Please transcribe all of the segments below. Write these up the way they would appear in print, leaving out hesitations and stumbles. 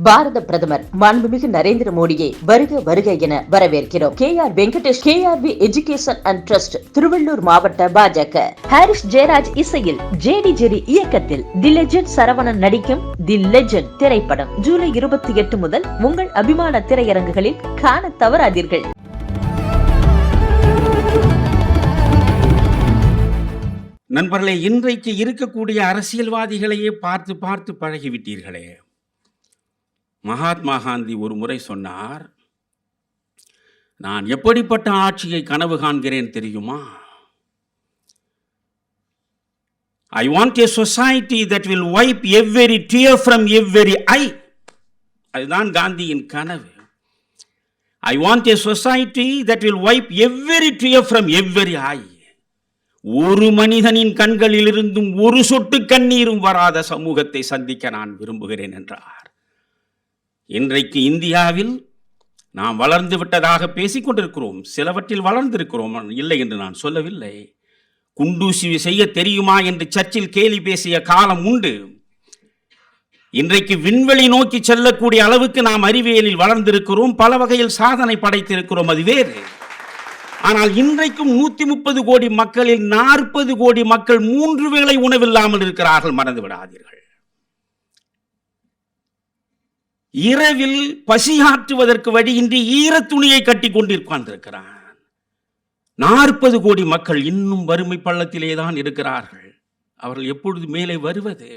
பாரத பிரதமர் மாண்புமிகு நரேந்திர மோடியை வருக வருக என வரவேற்கிறோம். KR Venkatesh, KRV education and trust, Tiruvallur மாவட்ட பாஜக. ஹாரிஸ் ஜெயராஜ் இசையில் JD ஜெரி இயக்கத்தில் தி லெஜெண்ட் சரவணன் நடிக்கும் தி லெஜெண்ட் திரைப்படம் ஜூலை 28 முதல் உங்கள் அபிமான திரையரங்குகளில் காண தவறாதீர்கள். நண்பர்களே, இன்றைக்கு இருக்கக்கூடிய அரசியல்வாதிகளையே பார்த்து பார்த்து பழகிவிட்டீர்களே. மகாத்மா காந்தி ஒரு முறை சொன்னார், நான் எப்படிப்பட்ட ஆட்சியை கனவு காண்கிறேன் தெரியுமா? I want a society that will wipe every tear from every eye. அதுதான் காந்தியின் கனவு. I want a society that will wipe every tear from every eye. ஒரு மனிதனின் கண்களிலிருந்தும் ஒரு சொட்டு கண்ணீரும் வராத சமூகத்தை சந்திக்க நான் விரும்புகிறேன் என்றார். இன்றைக்கு இந்தியாவில் நாம் வளர்ந்து விட்டதாக பேசிக் கொண்டிருக்கிறோம். சிலவற்றில் வளர்ந்திருக்கிறோம், இல்லை என்று நான் சொல்லவில்லை. குண்டூசி செய்ய தெரியுமா என்று சர்ச்சில் கேலி பேசிய காலம் உண்டு. இன்றைக்கு விண்வெளி நோக்கி செல்லக்கூடிய அளவுக்கு நாம் அறிவியலில் வளர்ந்திருக்கிறோம், பல வகையில் சாதனை படைத்திருக்கிறோம், அது வேறு. ஆனால் இன்றைக்கும் 130 கோடி மக்களில் 40 கோடி மக்கள் 3 வேளை உணவில்லாமல் இருக்கிறார்கள். மறந்து விடாதீர்கள். இரவில் பசியாற்றுவதற்கு வழியின்றி ஈரத்துணியை கட்டி கொண்டிருக்கிறான். 40 கோடி மக்கள் இன்னும் வறுமை பள்ளத்திலே தான் இருக்கிறார்கள். அவர்கள் எப்பொழுது மேலே வருவது?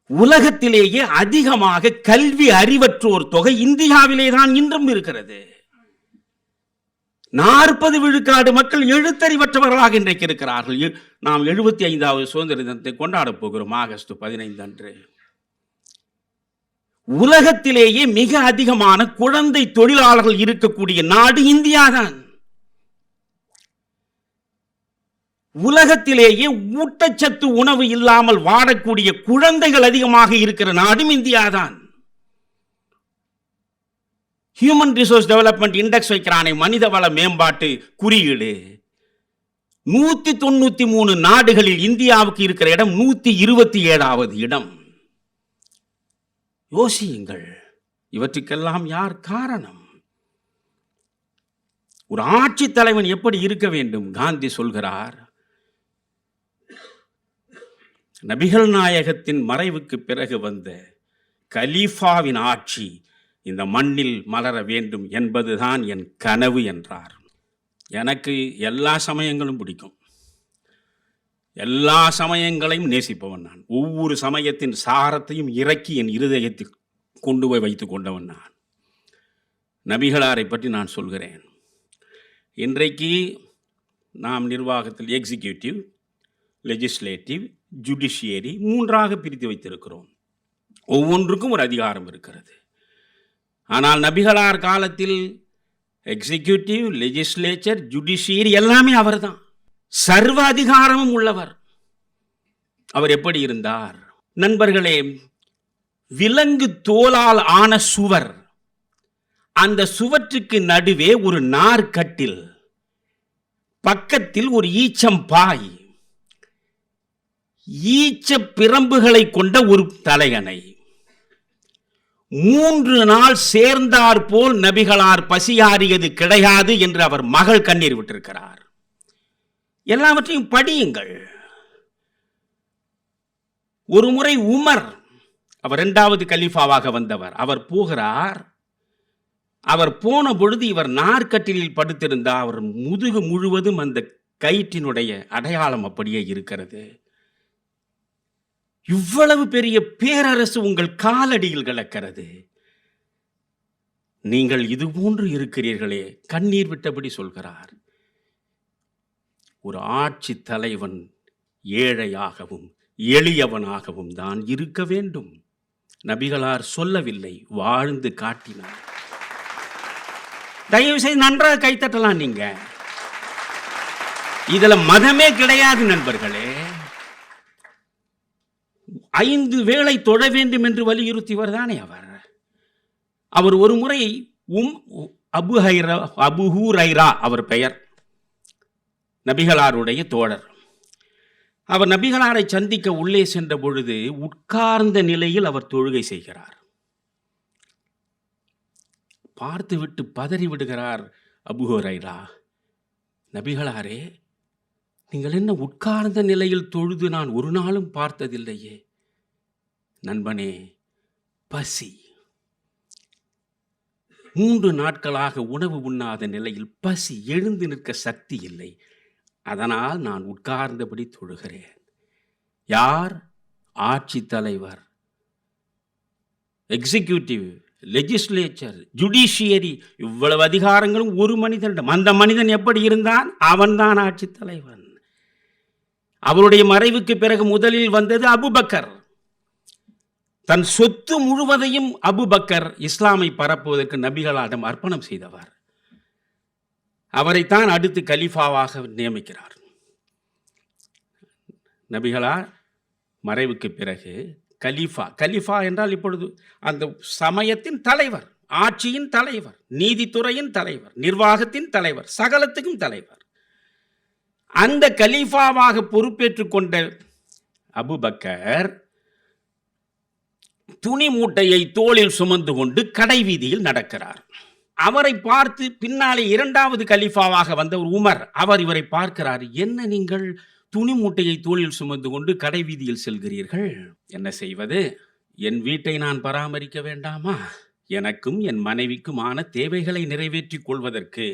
உலகத்திலேயே அதிகமாக கல்வி அறிவற்றோர் தொகை இந்தியாவிலே தான் இன்றும் இருக்கிறது. 40 விழுக்காடு மக்கள் எழுத்தறிவற்றவர்களாக இன்றைக்கு இருக்கிறார்கள். நாம் 75வது சுதந்திர தினத்தை கொண்டாடப் போகிறோம் ஆகஸ்ட் 15 அன்று. உலகத்திலேயே மிக அதிகமான குழந்தை தொழிலாளர்கள் இருக்கக்கூடிய நாடு இந்தியாதான். உலகத்திலேயே ஊட்டச்சத்து உணவு இல்லாமல் வாடக்கூடிய குழந்தைகள் அதிகமாக இருக்கிற நாடும் இந்தியாதான். ஹியூமன் ரிசோர்ஸ் டெவலப்மெண்ட் இண்டெக்ஸ் வைக்கிறானே, மனிதவள மேம்பாட்டு குறியீடு, 193 நாடுகளில் இந்தியாவுக்கு இருக்கிற இடம் 127வது இடம். யோசியுங்கள், இவற்றுக்கெல்லாம் யார் காரணம்? ஒரு ஆட்சி தலைவன் எப்படி இருக்க வேண்டும்? காந்தி சொல்கிறார், நபிகள் நாயகத்தின் மறைவுக்கு பிறகு வந்த கலீஃபாவின் ஆட்சி இந்த மண்ணில் மலர வேண்டும் என்பதுதான் என் கனவு என்றார். எனக்கு எல்லா சமயங்களும் பிடிக்கும், எல்லா சமயங்களையும் நேசிப்பவன் நான். ஒவ்வொரு சமயத்தின் சாரத்தையும் இறக்கி என் இருதயத்தில் கொண்டு போய் வைத்து கொண்டவன் நான். நபிகளாரை பற்றி நான் சொல்கிறேன். இன்றைக்கு நாம் நிர்வாகத்தில் எக்ஸிக்யூட்டிவ், லெஜிஸ்லேட்டிவ், ஜுடிஷியரி 3ஆக பிரித்து வைத்திருக்கிறோம். ஒவ்வொன்றுக்கும் ஒரு அதிகாரம் இருக்கிறது. ஆனால் நபிகளார் காலத்தில் எக்ஸிக்யூட்டிவ், லெஜிஸ்லேச்சர், ஜுடிஷியரி எல்லாமே அவர்தான். சர்வ அதிகாரமும் உள்ளவர். அவர் எப்படி இருந்தார்? நண்பர்களே, விலங்கு தோலால் ஆன சுவர், அந்த சுவற்றுக்கு நடுவே ஒரு நார்கட்டில், பக்கத்தில் ஒரு ஈச்சம் பாய், ஈச்ச பிரம்புகளை கொண்ட ஒரு தலையணை. 3 நாள் சேர்ந்தார் போல் நபிகளார் பசியாறியது கிடையாது என்று அவர் மகள் கண்ணீர் விட்டிருக்கிறார். எல்லாவற்றையும் படியுங்கள். ஒரு முறை உமர், அவர் 2வது கலீஃபாவாக வந்தவர், அவர் போகிறார். அவர் போன பொழுது இவர் நார்கட்டிலில் படுத்திருந்தார். அவர் முதுகு முழுவதும் அந்த கயிற்றினுடைய அடையாளம் அப்படியே இருக்கிறது. இவ்வளவு பெரிய பேரரசு உங்கள் காலடியில் கிடக்கிறது, நீங்கள் இதுபோன்று இருக்கிறீர்களே. கண்ணீர் விட்டபடி சொல்கிறார், ஒரு ஆட்சி தலைவன் ஏழையாகவும் எளியவனாகவும் தான் இருக்க வேண்டும். நபிகளார் சொல்லவில்லை, வாழ்ந்து காட்டினார். தயவு செய்து நன்றாக கைத்தட்டலாம். நீங்க இதுல மதமே கிடையாது நண்பர்களே. 5 வேளை தொழ வேண்டும் என்று வலியுறுத்தியவர் தானே அவர். அவர் ஒரு முறை அபு ஹுரைரா அவர் பெயர், நபிகளாருடைய தோழர். அவர் நபிகளாரை சந்திக்க உள்ளே சென்ற பொழுது உட்கார்ந்த நிலையில் அவர் தொழுகை செய்கிறார். பார்த்துவிட்டு பதறி விடுகிறார் அபூ ஹுரைரா, நபிகளாரே, நீங்கள் என்ன உட்கார்ந்த நிலையில் தொழுது நான் ஒரு நாளும் பார்த்ததில்லையே. நண்பனே, பசி. 3 நாட்களாக உணவு உண்ணாத நிலையில் பசி, எழுந்து நிற்க சக்தி இல்லை. அதனால் நான் உட்கார்ந்தபடி தொழுகிறேன். யார்? ஆட்சி தலைவர், எக்ஸிக்யூட்டிவ், லெஜிஸ்லேச்சர், ஜுடிஷியரி, இவ்வளவு அதிகாரங்களும் ஒரு மனிதனிடம். அந்த மனிதன் எப்படி இருந்தான்? அவன்தான் ஆட்சி தலைவன். அவருடைய மறைவுக்கு பிறகு முதலில் வந்தது அபூபக்கர். தன் சொத்து முழுவதையும் அபூபக்கர் இஸ்லாமை பரப்புவதற்கு நபிகளாரிடம் அர்ப்பணம் செய்தவர். அவரைத்தான் அடுத்து கலீஃபாவாக நியமிக்கிறார். நபிகளார் மறைவுக்கு பிறகு கலீஃபா, கலீஃபா என்றால் இப்பொழுது அந்த சமயத்தின் தலைவர், ஆட்சியின் தலைவர், நீதித்துறையின் தலைவர், நிர்வாகத்தின் தலைவர், சகலத்துக்கும் தலைவர். அந்த கலீஃபாவாக பொறுப்பேற்றுக் கொண்ட அபூபக்கர் துணி மூட்டையை தோளில் சுமந்து கொண்டு கடை வீதியில் நடக்கிறார். அவரை பார்த்து பின்னாலே 2வது கலீஃபாவாக வந்த ஒரு உமர், அவர் இவரை பார்க்கிறார். என்ன நீங்கள் துணி மூட்டையை தோளில் சுமந்து கொண்டு கடை வீதியில் செல்கிறீர்கள்? என்ன செய்வது? என் வீட்டை நான் பராமரிக்க வேண்டாமா? எனக்கும் என் மனைவிக்குமான தேவைகளை நிறைவேற்றிக் கொள்வதற்கு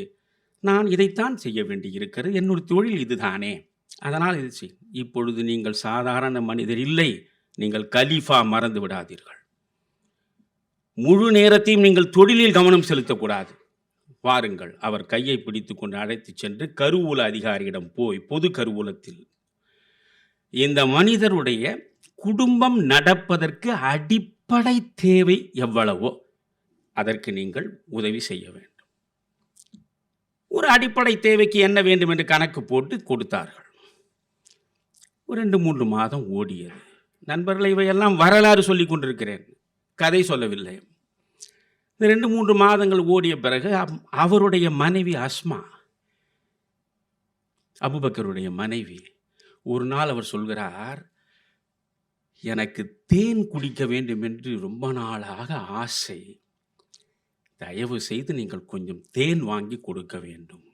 நான் இதைத்தான் செய்ய வேண்டியிருக்கிறது. என்னுடைய தொழில் இதுதானே. அதனால் இது செய். இப்பொழுது நீங்கள் சாதாரண மனிதர் இல்லை, நீங்கள் கலீஃபா, மறந்து விடாதீர்கள். முழு நேரத்தையும் நீங்கள் தொழிலில் கவனம் செலுத்தக்கூடாது. வாருங்கள். அவர் கையை பிடித்து கொண்டு அழைத்து சென்று கருவூல அதிகாரியிடம் போய், பொது கருவூலத்தில் இந்த மனிதருடைய குடும்பம் நடப்பதற்கு அடிப்படை தேவை எவ்வளவோ அதற்கு நீங்கள் உதவி செய்ய வேண்டும். ஒரு அடிப்படை தேவைக்கு என்ன வேண்டும் என்று கணக்கு போட்டு கொடுத்தார்கள். ஒரு 2-3 மாதம் ஓடியது. நண்பர்களை, இவையெல்லாம் வரலாறு சொல்லிக் கொண்டிருக்கிறேன், கதை சொல்லவில்லை. இந்த 2-3 மாதங்கள் ஓடிய பிறகு அவருடைய மனைவி அஸ்மா, அபூபக்கருடைய மனைவி, ஒரு நாள் அவர் சொல்கிறார், எனக்கு தேன் குடிக்க வேண்டும் என்று ரொம்ப நாளாக ஆசை. தயவு செய்து நீங்கள் கொஞ்சம் தேன் வாங்கி கொடுக்க வேண்டும்.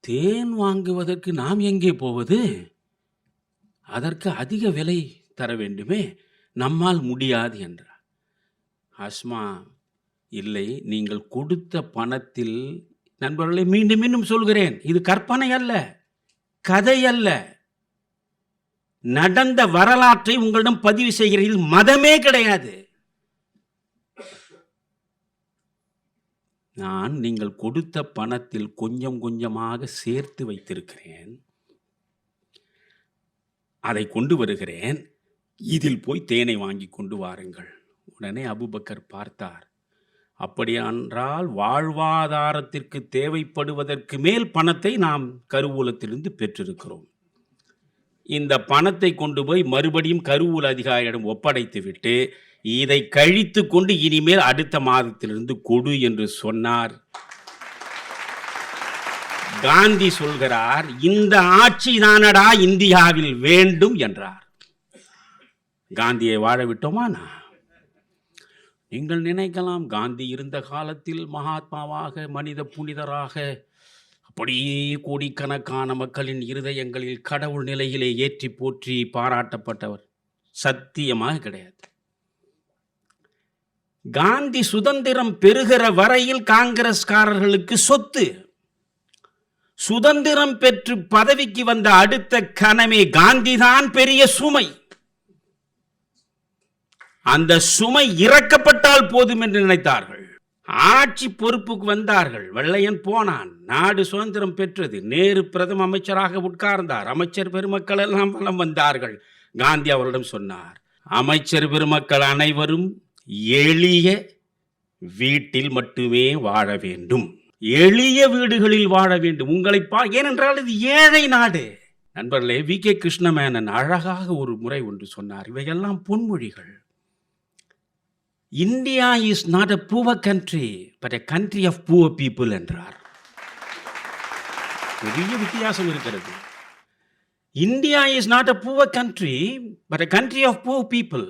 தேன் வாங்குவதற்கு நாம் எங்கே போவது? அதற்கு அதிக விலை தர வேண்டுமே, நம்மால் முடியாது என்றார். அஸ்மா, இல்லை, நீங்கள் கொடுத்த பணத்தில், நண்பர்களை மீண்டும் மீண்டும் சொல்கிறேன், இது கற்பனை அல்ல, கதை அல்ல, நடந்த வரலாற்றை உங்களிடம் பதிவு செய்கிறீர்கள். மதமே கிடையாது. நான் நீங்கள் கொடுத்த பணத்தில் கொஞ்சம் கொஞ்சமாக சேர்த்து வைத்திருக்கிறேன், அதை கொண்டு வருகிறேன், இதில் போய் தேனை வாங்கி கொண்டு வாருங்கள். உடனே அபூபக்கர் பார்த்தார். அப்படியென்றால் வாழ்வாதாரத்திற்கு தேவைப்படுவதற்கு மேல் பணத்தை நாம் கருவூலத்திலிருந்து பெற்றிருக்கிறோம். இந்த பணத்தை கொண்டு போய் மறுபடியும் கருவூல அதிகாரியிடம் ஒப்படைத்து விட்டு இதை கழித்து கொண்டு இனிமேல் அடுத்த மாதத்திலிருந்து கொடு என்று சொன்னார். காந்தி சொல்கிறார், இந்த ஆட்சி தானடா இந்தியாவில் வேண்டும் என்றார். காந்தியை வாழ விட்டோமா? நீங்கள் நினைக்கலாம், காந்தி இருந்த காலத்தில் மகாத்மாவாக, மனித புனிதராக, அப்படியே கோடிக்கணக்கான மக்களின் இருதயங்களில் கடவுள் நிலையிலே ஏற்றி போற்றி பாராட்டப்பட்டவர். சத்தியமாக கிடையாது. காந்தி சுதந்திரம் பெறுகிற வரையில் காங்கிரஸ்காரர்களுக்கு சொத்து. சுதந்திரம் பெற்று பதவிக்கு வந்த அடுத்த கணமே காந்திதான் பெரிய சுமை. அந்த சுமை இறக்கப்பட்டால் போதும் என்று நினைத்தார்கள். ஆட்சி பொறுப்புக்கு வந்தார்கள். வெள்ளையன் போனான், நாடு சுதந்திரம் பெற்றது. நேரு பிரதம அமைச்சராக உட்கார்ந்தார். அமைச்சர் பெருமக்கள் எல்லாம் வலம் வந்தார்கள். காந்தி அவரிடம் சொன்னார், அமைச்சர் பெருமக்கள் அனைவரும் எளிய வீட்டில் மட்டுமே வாழ வேண்டும், எளிய வீடுகளில் வாழ வேண்டும். உங்களை ஏனென்றால் இது ஏழை நாடு. நண்பர்களே, வி.கே. கிருஷ்ணமேனன் அழகாக ஒரு முறை ஒன்று சொன்னார். இவையெல்லாம் பொன்மொழிகள். India is not a poor country but a country of poor people என்றார். பெரிய வித்தியாசம் இருக்கிறது. India is not a poor country, but a country of poor people.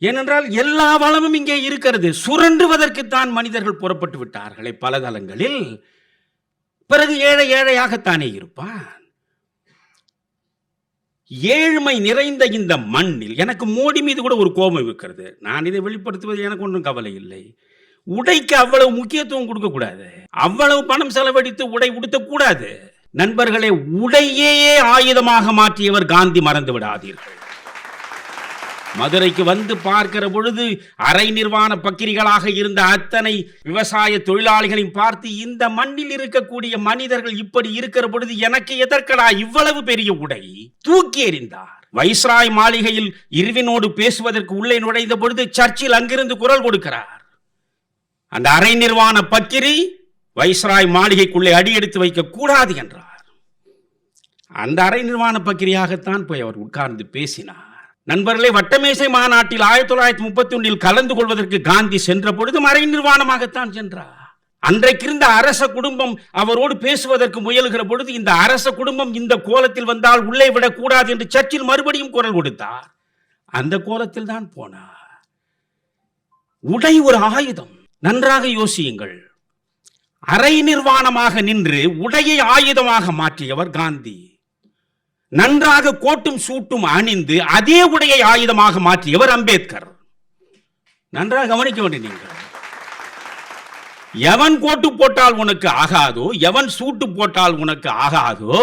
ஏனென்றால் எல்லா வளமும் இங்கே இருக்கிறது. சுரண்டுவதற்குத்தான் மனிதர்கள் புறப்பட்டு விட்டார்களே பல தலங்களில். பிறகு ஏழை ஏழையாகத்தானே இருப்பான். ஏழ்மை நிறைந்த இந்த மண்ணில் எனக்கு மோடி மீது கூட ஒரு கோபம் இருக்கிறது. நான் இதை வெளிப்படுத்துவது எனக்கு ஒன்றும் கவலை இல்லை. உடைக்கு அவ்வளவு முக்கியத்துவம் கொடுக்க கூடாது. அவ்வளவு பணம் செலவழித்து உடை உடுத்தக்கூடாது. நண்பர்களே, உடையே ஆயுதமாக மாற்றியவர் காந்தி, மறந்து விடாதீர்கள். மதுரைக்கு வந்து பார்க்கிற பொழுது அரை நிர்வாண பக்கிரிகளாக இருந்த அத்தனை விவசாய தொழிலாளிகளையும் பார்த்து, இந்த மண்ணில் இருக்கக்கூடிய மனிதர்கள் இப்படி இருக்கிற பொழுது எனக்கு எதற்கடா இவ்வளவு பெரிய உடை, தூக்கி எறிந்தார். வைஸ்ராய் மாளிகையில் இர்வினோடு பேசுவதற்கு உள்ளே நுழைந்த பொழுது சர்ச்சில் அங்கிருந்து குரல் கொடுக்கிறார். அந்த அரை நிர்வாண பக்கிரி வைஸ்ராய் மாளிகைக்குள்ளே அடியெடுத்து வைக்க கூடாது என்றார். அந்த அரை நிர்வாண பக்கிரியாகத்தான் போய் அவர் உட்கார்ந்து பேசினார். நண்பர்களே, வட்டமேசை மாநாட்டில் 1931 கலந்து கொள்வதற்கு காந்தி சென்ற பொழுது அரை நிர்வாணமாகத்தான் சென்றார். அன்றைக்கு இருந்த அரச குடும்பம் அவரோடு பேசுவதற்கு முயலுகிற பொழுது, இந்த அரச குடும்பம் இந்த கோலத்தில் வந்தால் உள்ளே விடக்கூடாது என்று சர்ச்சில் மறுபடியும் குரல் கொடுத்தார். அந்த கோலத்தில் தான் போனார். உடை ஒரு ஆயுதம். நன்றாக யோசியுங்கள். அரை நிர்வாணமாக நின்று உடையை ஆயுதமாக மாற்றியவர் காந்தி. நன்றாக கோட்டும் சூட்டும் அணிந்து அதே உடையை ஆயுதமாக மாற்றியவர் அம்பேத்கர். நன்றாக கவனிக்க வேண்டிய நீங்கள். எவன் கோட்டு போட்டால் உனக்கு ஆகாதோ, எவன் சூட்டு போட்டால் உனக்கு ஆகாதோ,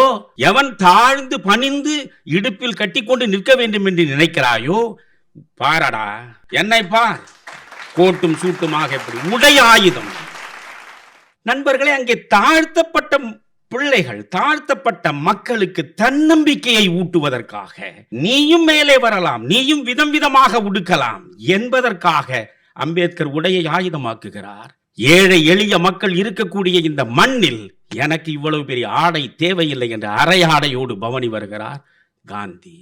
எவன் தாழ்ந்து பணிந்து இடுப்பில் கட்டிக்கொண்டு நிற்க வேண்டும் என்று நினைக்கிறாயோ, பாரடா என்னை பார், கோட்டும் சூட்டுமாக எப்படி உடை ஆயுதம். நண்பர்களே, அங்கே தாழ்த்தப்பட்ட பிள்ளைகள், தாழ்த்தப்பட்ட மக்களுக்கு தன்னம்பிக்கையை ஊட்டுவதற்காக, நீயும் மேலே வரலாம், நீயும் விதம் விதமாக உடுக்கலாம் என்பதற்காக அம்பேத்கர் உடையை ஆயுதமாக்குகிறார். ஏழை எளிய மக்கள் இருக்கக்கூடிய இந்த மண்ணில் எனக்கு இவ்வளவு பெரிய ஆடை தேவையில்லை என்ற அரை ஆடையோடு பவனி வருகிறார் காந்தி.